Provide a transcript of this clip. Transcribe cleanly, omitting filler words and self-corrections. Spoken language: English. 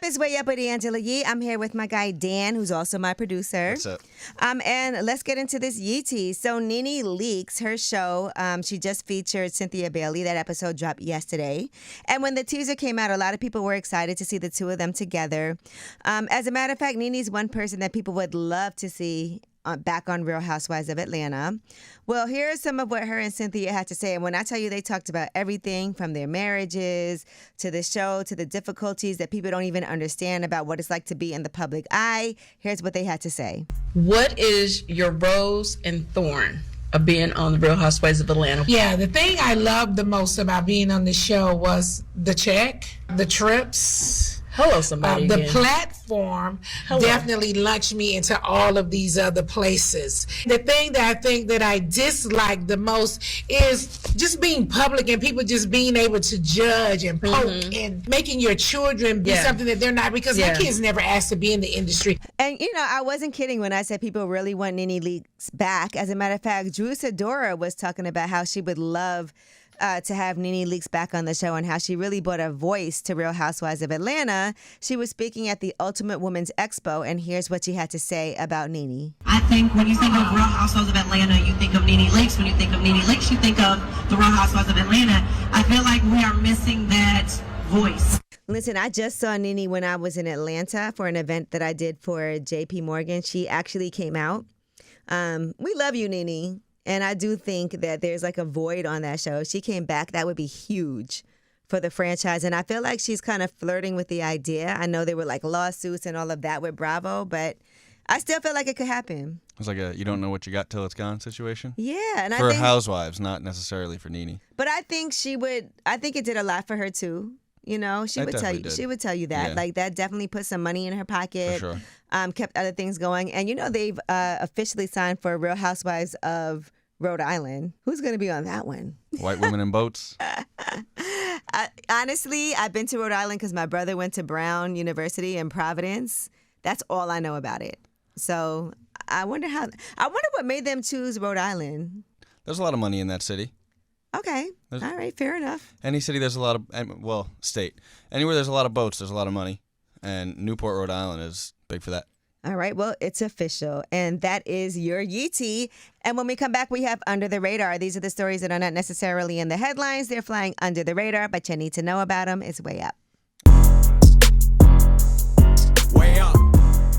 It's Way Up with Angela Yee. I'm here with my guy Dan, who's also my producer. What's up? And let's get into this Yee tea. So NeNe Leakes, her show, she just featured Cynthia Bailey. That episode dropped yesterday. And when the teaser came out, a lot of people were excited to see the two of them together. As a matter of fact, NeNe's one person that people would love to see back on Real Housewives of Atlanta. Well, here's some of what her and Cynthia had to say. And when I tell you they talked about everything from their marriages to the show to the difficulties that people don't even understand about what it's like to be in the public eye, here's what they had to say. What is your rose and thorn of being on the Real Housewives of Atlanta? Yeah, the thing I loved the most about being on the show was the check, the trips. Hello, somebody. The platform definitely launched me into all of these other places. The thing that I think that I dislike the most is just being public and people just being able to judge and poke and making your children be something that they're not, because my kids never asked to be in the industry. And, you know, I wasn't kidding when I said people really want NeNe Leakes back. As a matter of fact, Sidora was talking about how she would love to have NeNe Leakes back on the show and how she really brought a voice to Real Housewives of Atlanta. She was speaking at the Ultimate Women's Expo, and here's what she had to say about NeNe. I think when you think of Real Housewives of Atlanta, you think of NeNe Leakes. When you think of NeNe Leakes, you think of the Real Housewives of Atlanta. I feel like we are missing that voice. Listen, I just saw NeNe when I was in Atlanta for an event that I did for JP Morgan. She actually came out. We love you, NeNe. And I do think that there's like a void on that show. If she came back, that would be huge for the franchise. And I feel like she's kind of flirting with the idea. I know there were like lawsuits and all of that with Bravo, but I still feel like it could happen. It's like a you don't know what you got till it's gone situation. Yeah. And for I think, Housewives, not necessarily for NeNe. But I think I think it did a lot for her too. You know, she would tell you that. Yeah. Like that definitely put some money in her pocket. For sure. Kept other things going. And you know, they've officially signed for Real Housewives of Rhode Island. Who's going to be on that one? White women in boats. Honestly, I've been to Rhode Island because my brother went to Brown University in Providence. That's all I know about it. So I wonder what made them choose Rhode Island. There's a lot of money in that city. Okay. All right. Fair enough. Any city there's a lot of, state. Anywhere there's a lot of boats, there's a lot of money. And Newport, Rhode Island is big for that. All right, well, it's official, and that is your Yee tea. And when we come back, we have Under the Radar. These are the stories that are not necessarily in the headlines. They're flying under the radar, but you need to know about them. It's Way Up.